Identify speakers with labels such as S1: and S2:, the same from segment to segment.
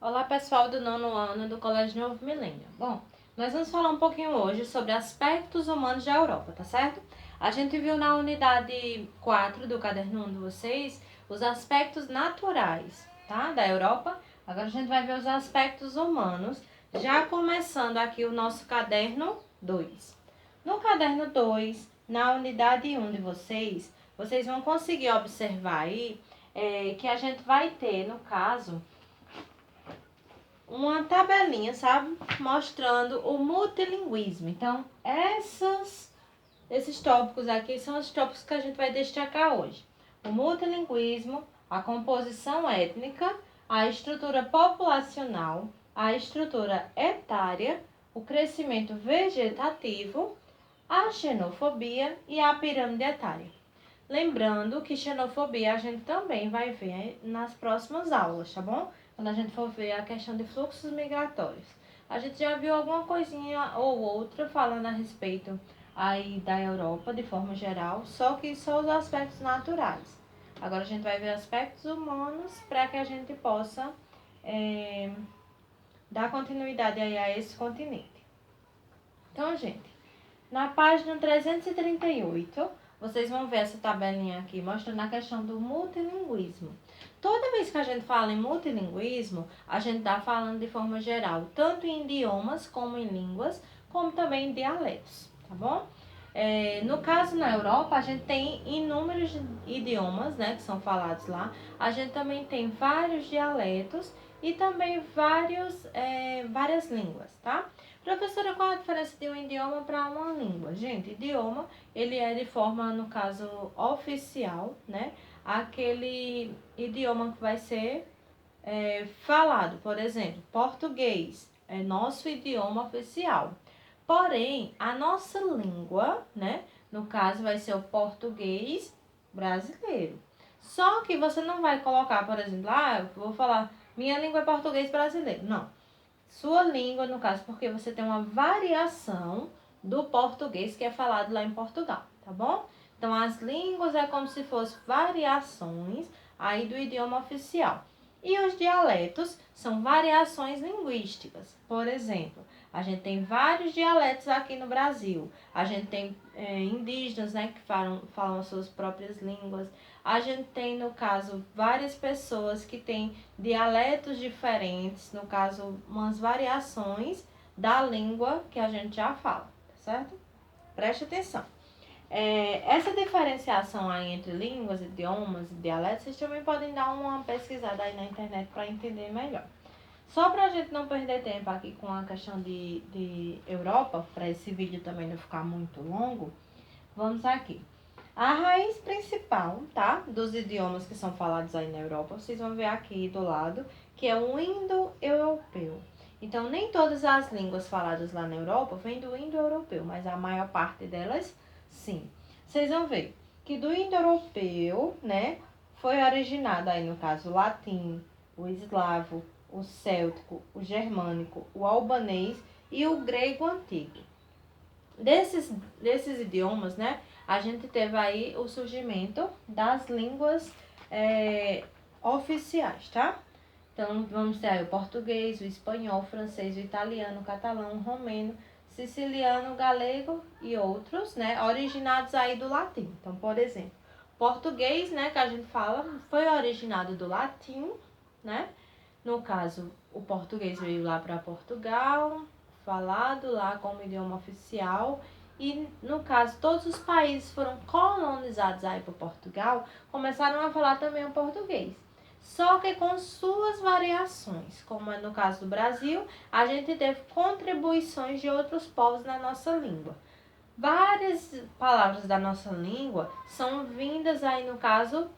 S1: Olá, pessoal do nono ano do Colégio Novo Milênio. Bom, nós vamos falar um pouquinho hoje sobre aspectos humanos da Europa, tá certo? A gente viu na unidade 4 do caderno 1 de vocês os aspectos naturais, tá? Da Europa. Agora a gente vai ver os aspectos humanos, já começando aqui o nosso caderno 2. No caderno 2, na unidade 1 de vocês vão conseguir observar aí que a gente vai ter, no caso, uma tabelinha, sabe? Mostrando o multilinguismo. Então, esses tópicos aqui são os tópicos que a gente vai destacar hoje. O multilinguismo, a composição étnica, a estrutura populacional, a estrutura etária, o crescimento vegetativo, a xenofobia e a pirâmide etária. Lembrando que xenofobia a gente também vai ver nas próximas aulas, tá bom? Quando a gente for ver a questão de fluxos migratórios. A gente já viu alguma coisinha ou outra falando a respeito aí da Europa de forma geral, só que só os aspectos naturais. Agora a gente vai ver aspectos humanos para que a gente possa dar continuidade aí a esse continente. Então, gente, na página 338, vocês vão ver essa tabelinha aqui mostrando a questão do multilinguismo. Toda vez que a gente fala em multilinguismo, a gente está falando de forma geral, tanto em idiomas como em línguas, como também em dialetos, tá bom? No caso, na Europa, a gente tem inúmeros idiomas, né, que são falados lá. A gente também tem vários dialetos e também várias línguas, tá? Professora, qual a diferença de um idioma para uma língua? Gente, idioma, ele é de forma, no caso, oficial, né? Aquele idioma que vai ser falado, por exemplo, português é nosso idioma oficial. Porém, a nossa língua, né? No caso, vai ser o português brasileiro. Só que você não vai colocar, por exemplo, eu vou falar, minha língua é português brasileiro. Não. Sua língua, no caso, porque você tem uma variação do português que é falado lá em Portugal, tá bom? Então, as línguas é como se fossem variações aí do idioma oficial. E os dialetos são variações linguísticas. Por exemplo, a gente tem vários dialetos aqui no Brasil. A gente tem indígenas, né, que falam as suas próprias línguas. A gente tem, no caso, várias pessoas que têm dialetos diferentes, no caso, umas variações da língua que a gente já fala, tá certo? Preste atenção. Essa diferenciação aí entre línguas, idiomas e dialetos, vocês também podem dar uma pesquisada aí na internet para entender melhor. Só para a gente não perder tempo aqui com a questão de Europa, para esse vídeo também não ficar muito longo, vamos aqui. A raiz principal, tá, dos idiomas que são falados aí na Europa, vocês vão ver aqui do lado, que é o indo-europeu. Então, nem todas as línguas faladas lá na Europa vêm do indo-europeu, mas a maior parte delas, sim. Vocês vão ver que do indo-europeu, né, foi originado aí, no caso, o latim, o eslavo, o céltico, o germânico, o albanês e o grego antigo. Desses idiomas, né, a gente teve aí o surgimento das línguas oficiais, tá? Então, vamos ter aí o português, o espanhol, o francês, o italiano, o catalão, o romeno, siciliano, o galego e outros, né, originados aí do latim. Então, por exemplo, português, né, que a gente fala, foi originado do latim, né? No caso, o português veio lá para Portugal, falado lá como idioma oficial. E, no caso, todos os países foram colonizados aí por Portugal, começaram a falar também o português. Só que com suas variações, como é no caso do Brasil, a gente teve contribuições de outros povos na nossa língua. Várias palavras da nossa língua são vindas aí, no caso,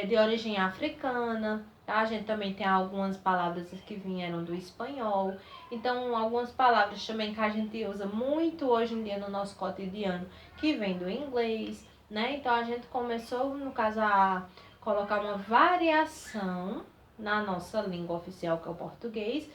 S1: de origem africana, tá? A gente também tem algumas palavras que vieram do espanhol. Então, algumas palavras também que a gente usa muito hoje em dia no nosso cotidiano, que vem do inglês, né? Então, a gente começou, no caso, a colocar uma variação na nossa língua oficial, que é o português,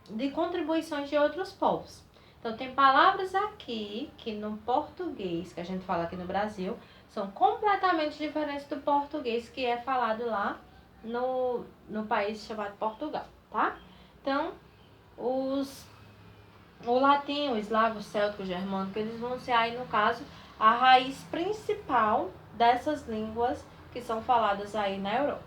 S1: de contribuições de outros povos. Então, tem palavras aqui que no português, que a gente fala aqui no Brasil, são completamente diferentes do português que é falado lá no país chamado Portugal, tá? Então, o latim, o eslavo, o céltico, o germânico, eles vão ser aí, no caso, a raiz principal dessas línguas que são faladas aí na Europa.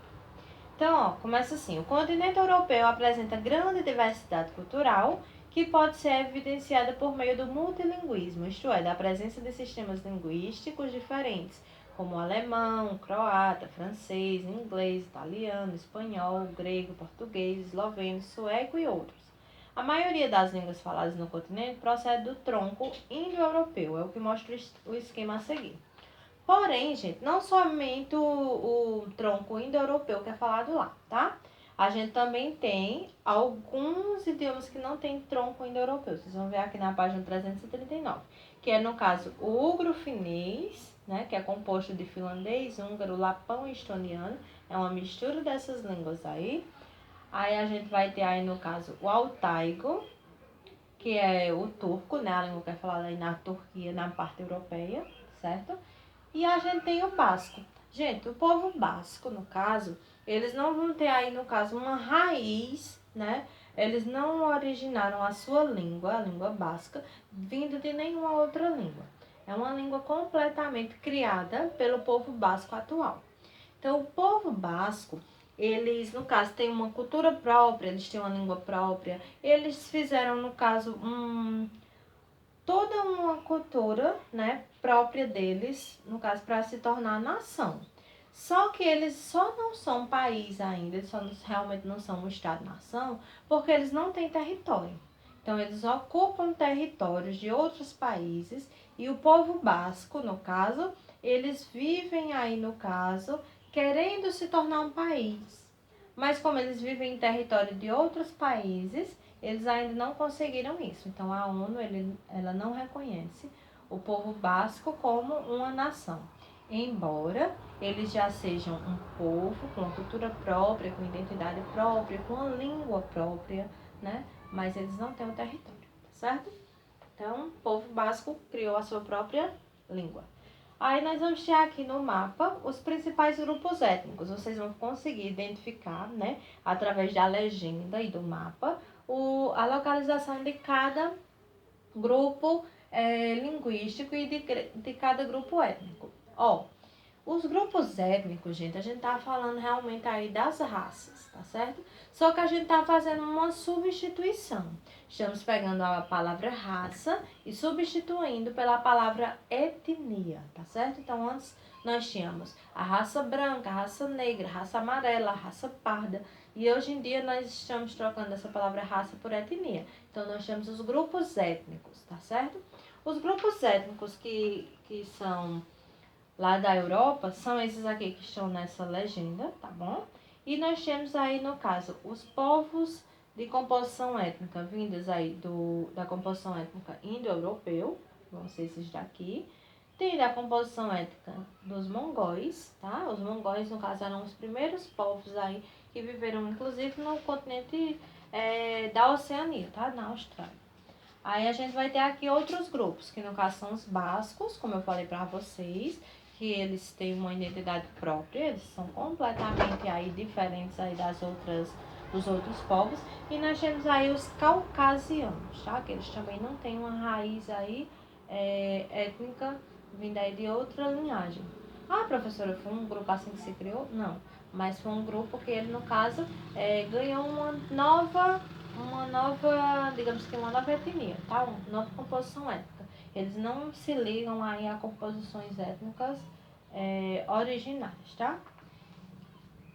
S1: Então, ó, começa assim. O continente europeu apresenta grande diversidade cultural que pode ser evidenciada por meio do multilinguismo, isto é, da presença de sistemas linguísticos diferentes, como alemão, croata, francês, inglês, italiano, espanhol, grego, português, esloveno, sueco e outros. A maioria das línguas faladas no continente procede do tronco indo-europeu, é o que mostra o esquema a seguir. Porém, gente, não somente o tronco indo-europeu que é falado lá, tá? A gente também tem alguns idiomas que não tem tronco indo-europeu. Vocês vão ver aqui na página 339, que é, no caso, o ugro-finês, né, que é composto de finlandês, húngaro, lapão e estoniano. É uma mistura dessas línguas aí. Aí a gente vai ter aí, no caso, o altaigo, que é o turco, né, a língua que é falada aí na Turquia, na parte europeia, certo? E a gente tem o basco. Gente, o povo basco, no caso, eles não vão ter aí, no caso, uma raiz, né? Eles não originaram a sua língua, a língua basca, vindo de nenhuma outra língua. É uma língua completamente criada pelo povo basco atual. Então, o povo basco, eles, no caso, têm uma cultura própria, eles têm uma língua própria. Eles fizeram, no caso, toda uma cultura, né, própria deles, no caso, para se tornar nação. Só que eles só não são um país ainda, eles realmente não são um estado-nação, porque eles não têm território. Então, eles ocupam territórios de outros países e o povo basco, no caso, eles vivem aí, no caso, querendo se tornar um país. Mas como eles vivem em território de outros países, eles ainda não conseguiram isso. Então, a ONU ela não reconhece o povo basco como uma nação. Embora eles já sejam um povo com uma cultura própria, com identidade própria, com uma língua própria, né? Mas eles não têm o território, tá certo? Então, o povo basco criou a sua própria língua. Aí nós vamos ter aqui no mapa os principais grupos étnicos. Vocês vão conseguir identificar, né, através da legenda e do mapa, a localização de cada grupo linguístico e de cada grupo étnico. Ó, os grupos étnicos, gente, a gente tá falando realmente aí das raças, tá certo? Só que a gente tá fazendo uma substituição. Estamos pegando a palavra raça e substituindo pela palavra etnia, tá certo? Então, antes nós tínhamos a raça branca, a raça negra, a raça amarela, a raça parda. E hoje em dia nós estamos trocando essa palavra raça por etnia. Então, nós temos os grupos étnicos, tá certo? Os grupos étnicos que são lá da Europa são esses aqui que estão nessa legenda, tá bom? E nós temos aí, no caso, os povos de composição étnica vindos aí da composição étnica indo-europeu, vão ser esses daqui. Tem da composição étnica dos mongóis, tá? Os mongóis, no caso, eram os primeiros povos aí que viveram, inclusive, no continente da Oceania, tá? Na Austrália. Aí a gente vai ter aqui outros grupos, que no caso são os bascos, como eu falei para vocês, que eles têm uma identidade própria, eles são completamente aí diferentes aí dos outros povos. E nós temos aí os caucasianos, tá? Que eles também não têm uma raiz aí étnica vinda aí de outra linhagem. Ah, professora, foi um grupo assim que se criou? Não, mas foi um grupo que ele, no caso, ganhou digamos que uma nova etnia, tá? Uma nova composição étnica. Eles não se ligam aí a composições étnicas originais, tá?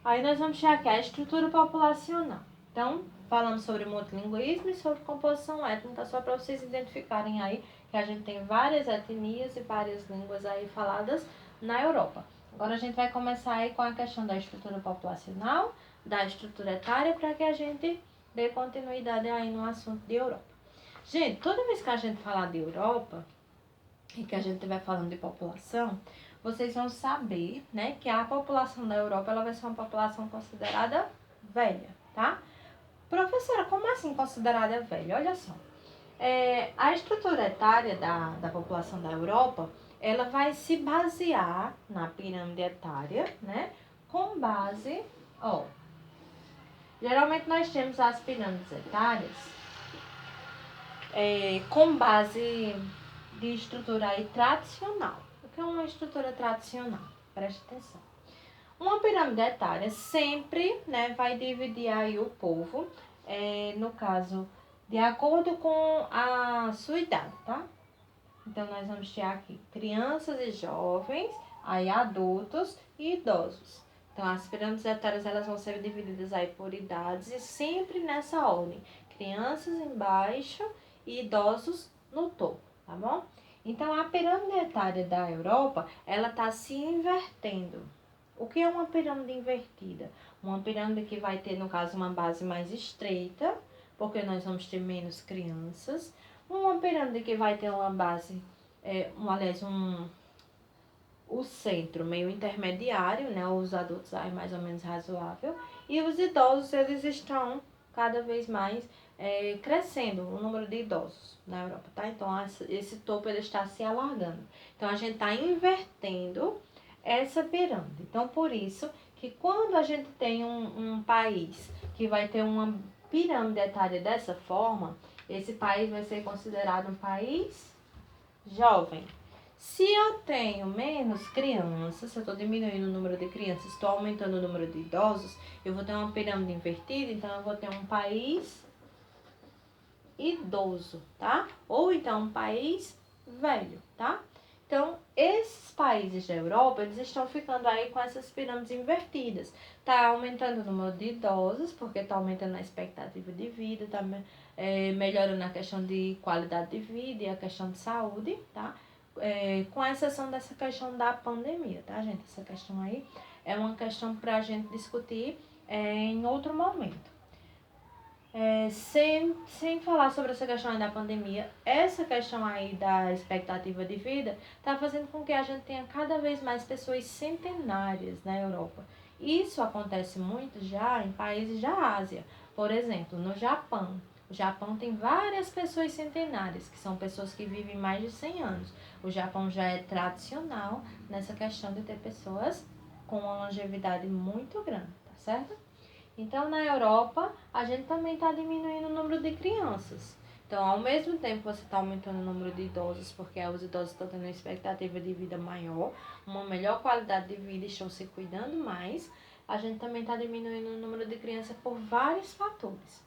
S1: Aí nós vamos chegar aqui a estrutura populacional. Então, falamos sobre multilinguismo e sobre composição étnica, só para vocês identificarem aí que a gente tem várias etnias e várias línguas aí faladas na Europa. Agora a gente vai começar aí com a questão da estrutura populacional, da estrutura etária, para que a gente dê continuidade aí no assunto de Europa. Gente, toda vez que a gente falar de Europa e que a gente estiver falando de população, vocês vão saber, né, que a população da Europa ela vai ser uma população considerada velha, tá? Professora, como assim considerada velha? Olha só, a estrutura etária da população da Europa, ela vai se basear na pirâmide etária, né, com base, ó, Geralmente nós temos as pirâmides etárias com base de estrutura aí tradicional. O que é uma estrutura tradicional? Preste atenção. Uma pirâmide etária sempre, né, vai dividir aí o povo, no caso, de acordo com a sua idade, tá? Então, nós vamos ter aqui crianças e jovens, aí adultos e idosos. Então, as pirâmides etárias, elas vão ser divididas aí por idades e sempre nessa ordem. Crianças embaixo e idosos no topo, tá bom? Então, a pirâmide etária da Europa, ela está se invertendo. O que é uma pirâmide invertida? Uma pirâmide que vai ter, no caso, uma base mais estreita, porque nós vamos ter menos crianças. Uma pirâmide que vai ter uma base, o centro meio intermediário, né? Os adultos aí mais ou menos razoável. E os idosos, eles estão cada vez mais crescendo o número de idosos na Europa, tá? Então, esse topo ele está se alargando. Então, a gente está invertendo essa pirâmide. Então, por isso que quando a gente tem um país que vai ter uma pirâmide etária dessa forma, esse país vai ser considerado um país jovem. Se eu tenho menos crianças, se eu estou diminuindo o número de crianças, estou aumentando o número de idosos, eu vou ter uma pirâmide invertida, então eu vou ter um país idoso, tá? Ou então um país velho, tá? Então, esses países da Europa, eles estão ficando aí com essas pirâmides invertidas. Tá aumentando o número de idosos, porque tá aumentando a expectativa de vida, tá melhorando a questão de qualidade de vida e a questão de saúde, tá? Com exceção dessa questão da pandemia, tá, gente? Essa questão aí é uma questão pra gente discutir em outro momento. Sem falar sobre essa questão aí da pandemia, essa questão aí da expectativa de vida está fazendo com que a gente tenha cada vez mais pessoas centenárias na Europa. Isso acontece muito já em países da Ásia. Por exemplo, no Japão. O Japão tem várias pessoas centenárias, que são pessoas que vivem mais de 100 anos. O Japão já é tradicional nessa questão de ter pessoas com uma longevidade muito grande, tá certo? Então, na Europa, a gente também está diminuindo o número de crianças. Então, ao mesmo tempo que você está aumentando o número de idosos, porque os idosos estão tendo uma expectativa de vida maior, uma melhor qualidade de vida e estão se cuidando mais, a gente também está diminuindo o número de crianças por vários fatores.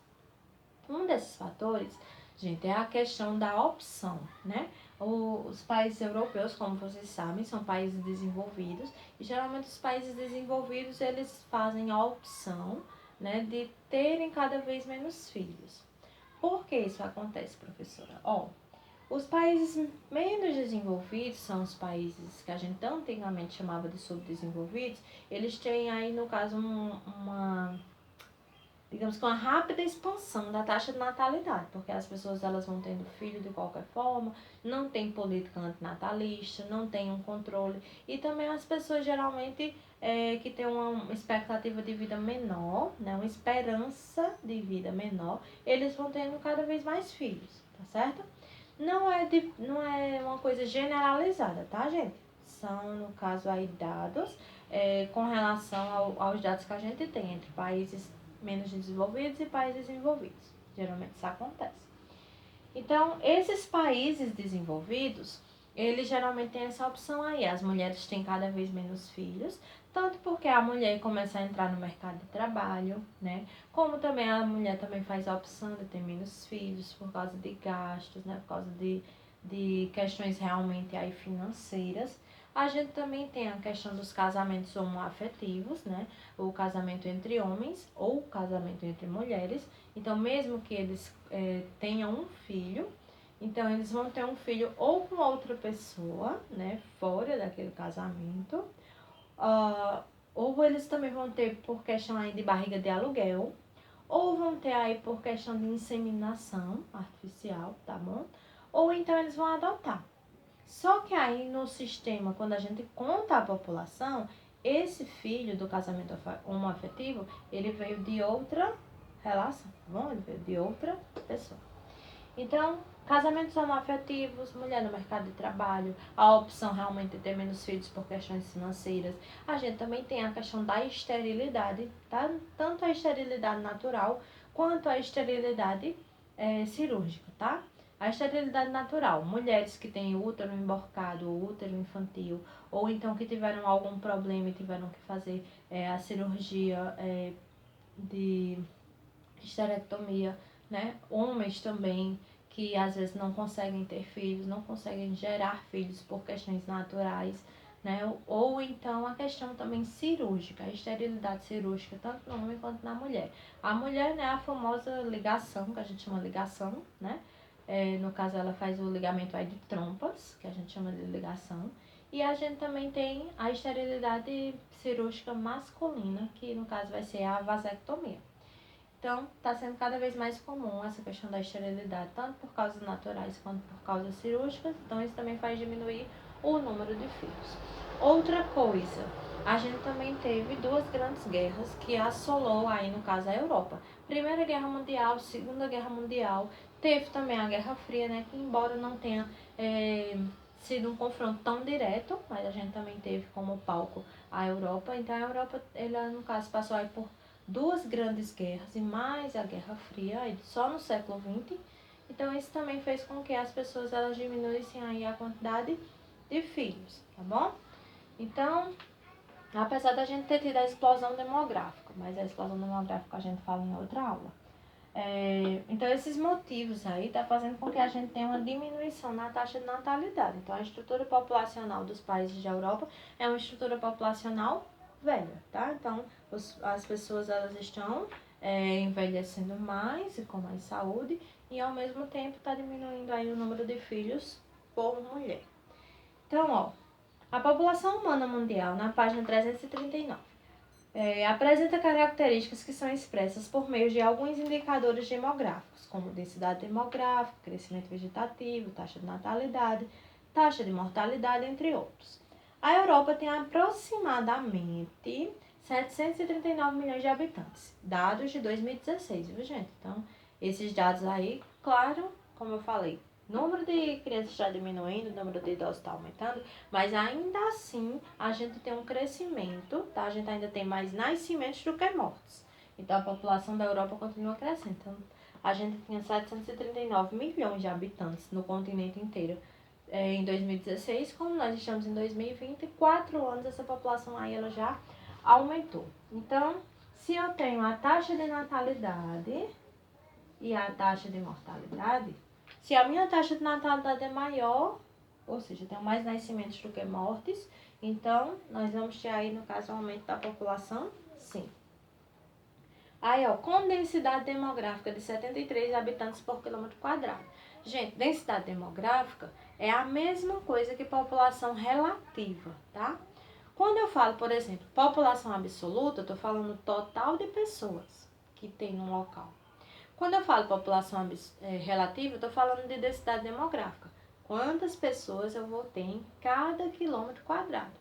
S1: Um desses fatores, gente, é a questão da opção, né? Os países europeus, como vocês sabem, são países desenvolvidos e geralmente os países desenvolvidos, eles fazem a opção, né, de terem cada vez menos filhos. Por que isso acontece, professora? Os países menos desenvolvidos são os países que a gente antigamente chamava de subdesenvolvidos. Eles têm aí, no caso, digamos que uma rápida expansão da taxa de natalidade, porque as pessoas elas vão tendo filho de qualquer forma, não tem política antinatalista, não tem um controle, e também as pessoas geralmente que têm uma expectativa de vida menor, né, uma esperança de vida menor, eles vão tendo cada vez mais filhos, tá certo? Não é uma coisa generalizada, tá, gente? São, no caso, aí dados com relação aos dados que a gente tem entre países menos desenvolvidos e países desenvolvidos. Geralmente isso acontece. Então, esses países desenvolvidos, eles geralmente têm essa opção aí. As mulheres têm cada vez menos filhos, tanto porque a mulher começa a entrar no mercado de trabalho, né? Como também a mulher também faz a opção de ter menos filhos por causa de gastos, né? Por causa de questões realmente aí financeiras. A gente também tem a questão dos casamentos homoafetivos, né? O casamento entre homens ou o casamento entre mulheres. Então, mesmo que eles tenham um filho, então eles vão ter um filho ou com outra pessoa, né? Fora daquele casamento. Ou eles também vão ter por questão aí de barriga de aluguel, ou vão ter aí por questão de inseminação artificial, tá bom? Ou então eles vão adotar. Só que aí no sistema, quando a gente conta a população, esse filho do casamento homoafetivo, ele veio de outra relação, tá bom? Ele veio de outra pessoa. Então, Casamentos homoafetivos, mulher no mercado de trabalho, a opção realmente de ter menos filhos por questões financeiras. A gente também tem a questão da esterilidade, tá? Tanto a esterilidade natural quanto a esterilidade cirúrgica, tá? A esterilidade natural, mulheres que têm útero emborcado ou útero infantil, ou então que tiveram algum problema e tiveram que fazer a cirurgia de esterectomia, né? Homens também que às vezes não conseguem ter filhos, não conseguem gerar filhos por questões naturais, né? Ou então a questão também cirúrgica, a esterilidade cirúrgica, tanto no homem quanto na mulher. A mulher, né, a famosa ligação, que a gente chama ligação, né? No caso, ela faz o ligamento aí de trompas, que a gente chama de ligação. E a gente também tem a esterilidade cirúrgica masculina, que no caso vai ser a vasectomia. Então, está sendo cada vez mais comum essa questão da esterilidade, tanto por causas naturais quanto por causas cirúrgicas. Então, isso também faz diminuir o número de filhos. Outra coisa, a gente também teve duas grandes guerras que assolou aí, no caso, a Europa. Primeira Guerra Mundial, Segunda Guerra Mundial. Teve também a Guerra Fria, né, que embora não tenha sido um confronto tão direto, mas a gente também teve como palco a Europa. Então, a Europa, ela, no caso, passou aí por duas grandes guerras e mais a Guerra Fria, só no século XX. Então isso também fez com que as pessoas elas diminuíssem aí a quantidade de filhos, tá bom? Então, apesar da gente ter tido a explosão demográfica, mas a explosão demográfica a gente fala em outra aula. Então esses motivos aí tá fazendo com que a gente tenha uma diminuição na taxa de natalidade. Então a estrutura populacional dos países da Europa é uma estrutura populacional velha, tá? Então as pessoas elas estão envelhecendo mais e com mais saúde e ao mesmo tempo está diminuindo aí o número de filhos por mulher. Então, ó, a população humana mundial, na página 339, apresenta características que são expressas por meio de alguns indicadores demográficos, como densidade demográfica, crescimento vegetativo, taxa de natalidade, taxa de mortalidade, entre outros. A Europa tem aproximadamente 739 milhões de habitantes, dados de 2016, viu, gente? Então, esses dados aí, claro, como eu falei, o número de crianças está diminuindo, o número de idosos está aumentando, mas ainda assim a gente tem um crescimento, tá? A gente ainda tem mais nascimentos do que mortes. Então, a população da Europa continua crescendo. Então, a gente tinha 739 milhões de habitantes no continente inteiro em 2016, como nós estamos em 2020, 4 anos essa população aí ela já aumentou. Então, se eu tenho a taxa de natalidade e a taxa de mortalidade, se a minha taxa de natalidade é maior, ou seja, eu tenho mais nascimentos do que mortes, então nós vamos ter aí, no caso, um aumento da população, sim. Aí, ó, com densidade demográfica de 73 habitantes por quilômetro quadrado. Gente, densidade demográfica é a mesma coisa que população relativa, tá? Quando eu falo, por exemplo, população absoluta, eu estou falando total de pessoas que tem no local. Quando eu falo população relativa, eu estou falando de densidade demográfica. Quantas pessoas eu vou ter em cada quilômetro quadrado?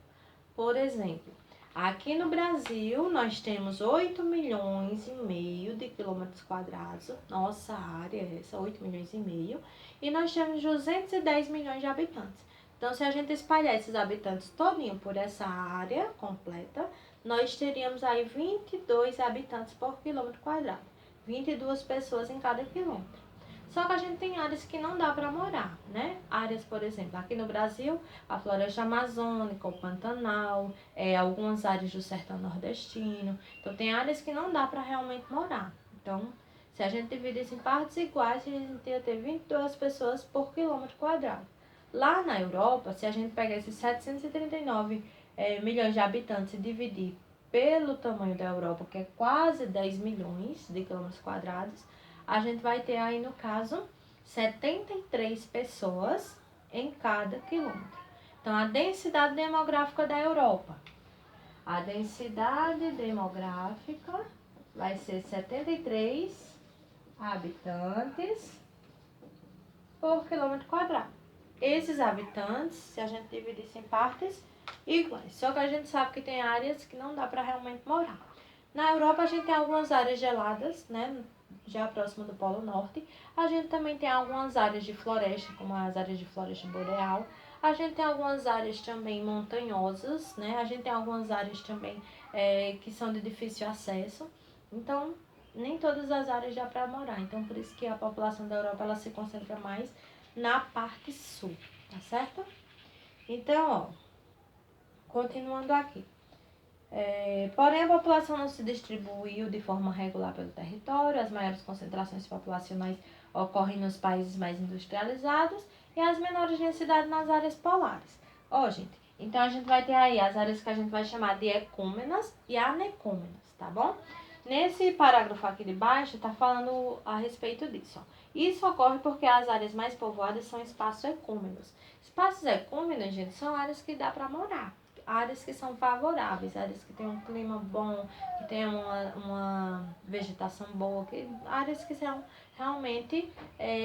S1: Por exemplo, aqui no Brasil nós temos 8 milhões e meio de quilômetros quadrados. Nossa área é essa, 8 milhões e meio. E nós temos 210 milhões de habitantes. Então, se a gente espalhar esses habitantes todinho por essa área completa, nós teríamos aí 22 habitantes por quilômetro quadrado. 22 pessoas em cada quilômetro. Só que a gente tem áreas que não dá para morar, né? Áreas, por exemplo, aqui no Brasil, a floresta amazônica, o Pantanal, algumas áreas do sertão nordestino. Então, tem áreas que não dá para realmente morar. Então, se a gente dividisse em partes iguais, a gente ia ter 22 pessoas por quilômetro quadrado. Lá na Europa, se a gente pegar esses 739 milhões de habitantes e dividir pelo tamanho da Europa, que é quase 10 milhões de quilômetros quadrados, a gente vai ter aí, no caso, 73 pessoas em cada quilômetro. Então, a densidade demográfica da Europa. A densidade demográfica vai ser 73 habitantes por quilômetro quadrado. Esses habitantes, se a gente dividisse em partes iguais. Só que a gente sabe que tem áreas que não dá para realmente morar. Na Europa a gente tem algumas áreas geladas, né? Já próximo do Polo Norte. A gente também tem algumas áreas de floresta, como as áreas de floresta boreal. A gente tem algumas áreas também montanhosas, né? A gente tem algumas áreas também que são de difícil acesso. Então, nem todas as áreas dá para morar. Então, por isso que a população da Europa ela se concentra mais na parte sul, tá certo? Então, ó, continuando aqui. Porém, a população não se distribuiu de forma regular pelo território, as maiores concentrações populacionais ocorrem nos países mais industrializados e as menores densidades nas áreas polares. Ó, gente, então a gente vai ter aí as áreas que a gente vai chamar de ecúmenas e anecúmenas, tá bom? Nesse parágrafo aqui de baixo, está falando a respeito disso. Ó. Isso ocorre porque as áreas mais povoadas são espaços ecúmenos. Espaços ecúmenos, gente, são áreas que dá para morar, áreas que são favoráveis, áreas que têm um clima bom, que têm uma vegetação boa, áreas que são realmente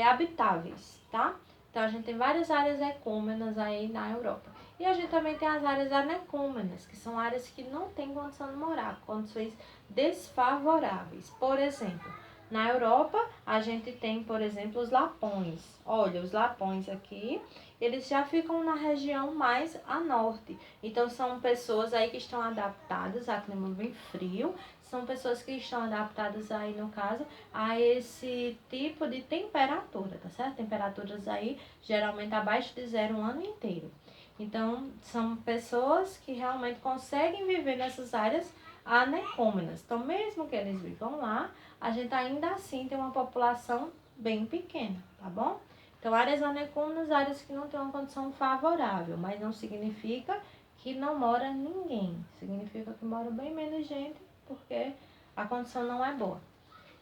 S1: habitáveis, tá? Então a gente tem várias áreas ecúmenas aí na Europa. E a gente também tem as áreas anecúmenas, que são áreas que não têm condição de morar, condições desfavoráveis. Por exemplo, na Europa a gente tem, por exemplo, os lapões. Olha, os lapões aqui, eles já ficam na região mais a norte. Então, são pessoas aí que estão adaptadas a clima bem frio, são pessoas que estão adaptadas aí, no caso, a esse tipo de temperatura, tá certo? Temperaturas aí, geralmente abaixo de zero o ano inteiro. Então, são pessoas que realmente conseguem viver nessas áreas anecômenas. Então, mesmo que eles vivam lá, a gente ainda assim tem uma população bem pequena, tá bom? Então, áreas anecúmenas, áreas que não têm uma condição favorável, mas não significa que não mora ninguém. Significa que mora bem menos gente, porque a condição não é boa.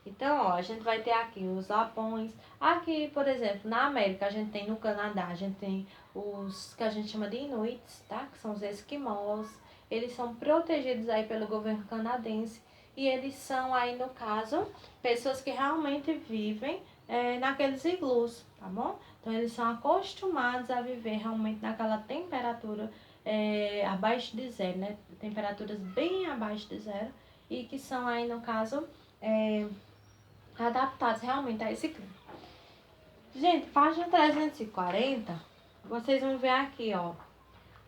S1: Então, ó, a gente vai ter aqui os lapões. Aqui, por exemplo, na América, a gente tem no Canadá, a gente tem os que a gente chama de Inuits, tá? Que são os esquimós. Eles são protegidos aí pelo governo canadense. E eles são aí, no caso, pessoas que realmente vivem naqueles iglus, tá bom? Então, eles são acostumados a viver realmente naquela temperatura abaixo de zero, né? Temperaturas bem abaixo de zero. E que são aí, no caso, adaptados realmente a esse clima. Gente, página 340, vocês vão ver aqui, ó,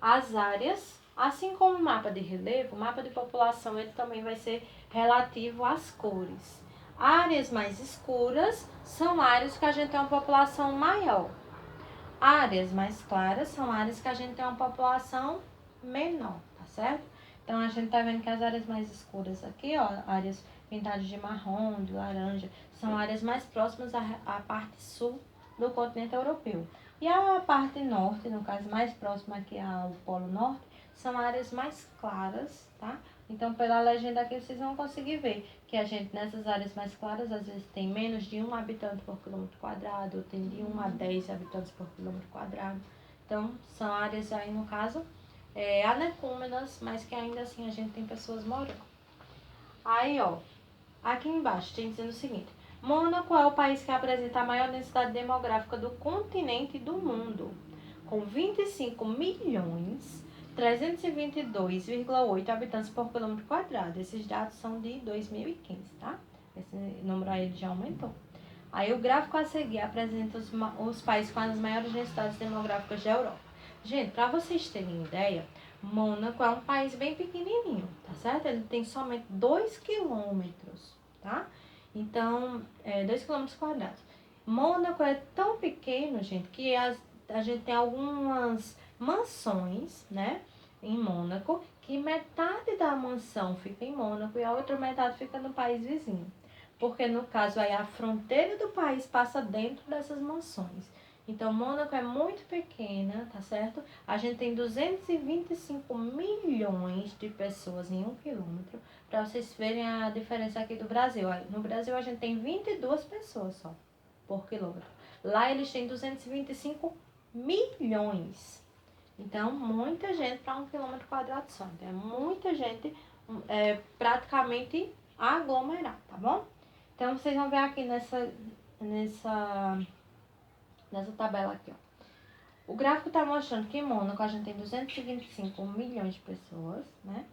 S1: as áreas, assim como o mapa de relevo, o mapa de população ele também vai ser relativo às cores. Áreas mais escuras são áreas que a gente tem uma população maior. Áreas mais claras são áreas que a gente tem uma população menor, tá certo? Então, a gente tá vendo que as áreas mais escuras aqui, ó, áreas pintadas de marrom, de laranja, são áreas mais próximas à parte sul do continente europeu. E a parte norte, no caso mais próxima aqui ao Polo Norte, são áreas mais claras, tá? Então, pela legenda aqui, vocês vão conseguir ver que a gente, nessas áreas mais claras, às vezes tem menos de 1 habitante por quilômetro quadrado, ou tem de 1 a 10 habitantes por quilômetro quadrado. Então, são áreas aí, no caso, anecúmenas, mas que ainda assim a gente tem pessoas morando. Aí, ó, aqui embaixo tem dizendo o seguinte: Mônaco é o país que apresenta a maior densidade demográfica do continente e do mundo, com 25 milhões 322,8 habitantes por quilômetro quadrado. Esses dados são de 2015, tá? Esse número aí já aumentou. Aí o gráfico a seguir apresenta os países com as maiores densidades demográficas da Europa. Gente, para vocês terem ideia, Mônaco é um país bem pequenininho, tá certo? Ele tem somente 2 quilômetros, tá? Então, 2 quilômetros quadrados. Mônaco é tão pequeno, gente, que a gente tem algumas mansões, né, em Mônaco, que metade da mansão fica em Mônaco e a outra metade fica no país vizinho. Porque no caso aí a fronteira do país passa dentro dessas mansões. Então, Mônaco é muito pequena, tá certo? A gente tem 225 milhões de pessoas em 1 quilômetro, para vocês verem a diferença aqui do Brasil. No Brasil a gente tem 22 pessoas só por quilômetro. Lá eles têm 225 milhões. Então, muita gente para 1 quilômetro quadrado só. Então, é muita gente praticamente aglomerada, tá bom? Então, vocês vão ver aqui nessa tabela aqui, ó. O gráfico está mostrando que em Mônaco a gente tem 225 milhões de pessoas, né?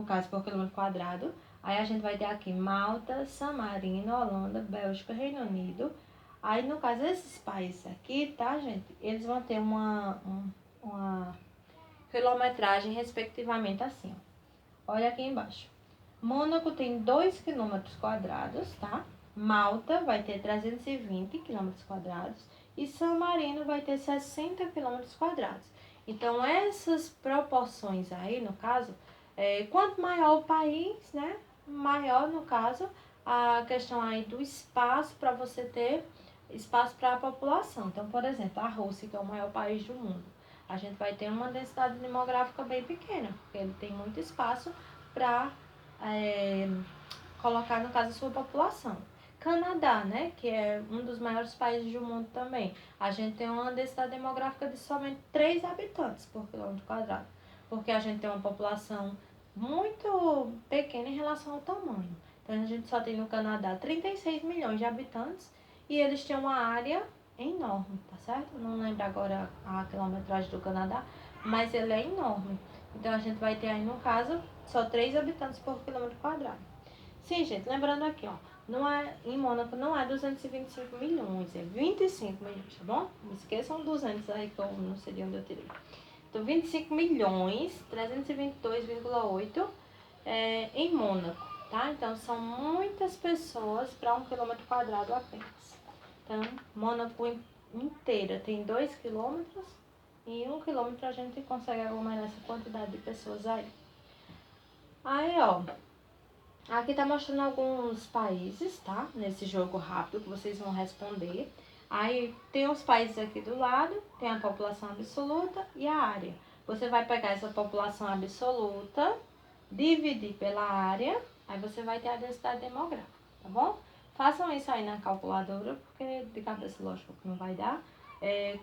S1: caso por quilômetro quadrado. Aí a gente vai ter aqui Malta, San Marino, Holanda, Bélgica, Reino Unido. Aí, no caso, esses países aqui, tá, gente? Eles vão ter uma quilometragem, respectivamente, assim, ó. Olha aqui embaixo. Mônaco tem 2 quilômetros quadrados, tá? Malta vai ter 320 quilômetros quadrados. E San Marino vai ter 60 quilômetros quadrados. Então, essas proporções aí, no caso, quanto maior o país, né? Maior, no caso, a questão aí do espaço para você ter espaço para a população. Então, por exemplo, a Rússia, que é o maior país do mundo, a gente vai ter uma densidade demográfica bem pequena, porque ele tem muito espaço para colocar, no caso, a sua população. Canadá, né, que é um dos maiores países do mundo também, a gente tem uma densidade demográfica de somente 3 habitantes por quilômetro quadrado, porque a gente tem uma população muito pequena em relação ao tamanho. Então, a gente só tem no Canadá 36 milhões de habitantes e eles têm uma área enorme, tá certo? Não lembro agora a quilometragem do Canadá, mas ele é enorme. Então, a gente vai ter aí, no caso, só 3 habitantes por quilômetro quadrado. Sim, gente, lembrando aqui, ó, não é, em Mônaco não é 225 milhões, é 25 milhões, tá bom? Não esqueçam 200 aí que eu não sei de onde eu tirei. Então, 25 milhões, 322,8 em Mônaco, tá? Então, são muitas pessoas para 1 quilômetro quadrado apenas. Então, Mônaco inteira tem 2 quilômetros e em 1 quilômetro a gente consegue aglomerar essa quantidade de pessoas aí. Aí, ó, aqui tá mostrando alguns países, tá? Nesse jogo rápido que vocês vão responder. Aí tem os países aqui do lado, tem a população absoluta e a área. Você vai pegar essa população absoluta, dividir pela área, aí você vai ter a densidade demográfica, tá bom? Façam isso aí na calculadora, porque de cabeça lógico que não vai dar.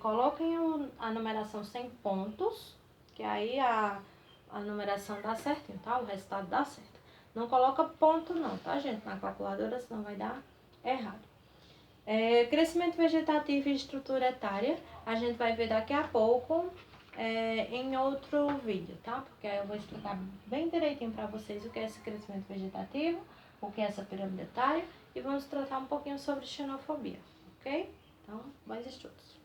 S1: Coloquem a numeração sem pontos, que aí a numeração dá certinho, tá? O resultado dá certo. Não coloca ponto não, tá, gente? Na calculadora, senão vai dar errado. Crescimento vegetativo e estrutura etária, a gente vai ver daqui a pouco em outro vídeo, tá? Porque aí eu vou explicar bem direitinho para vocês o que é esse crescimento vegetativo, o que é essa pirâmide etária e vamos tratar um pouquinho sobre xenofobia, ok? Então, bons estudos.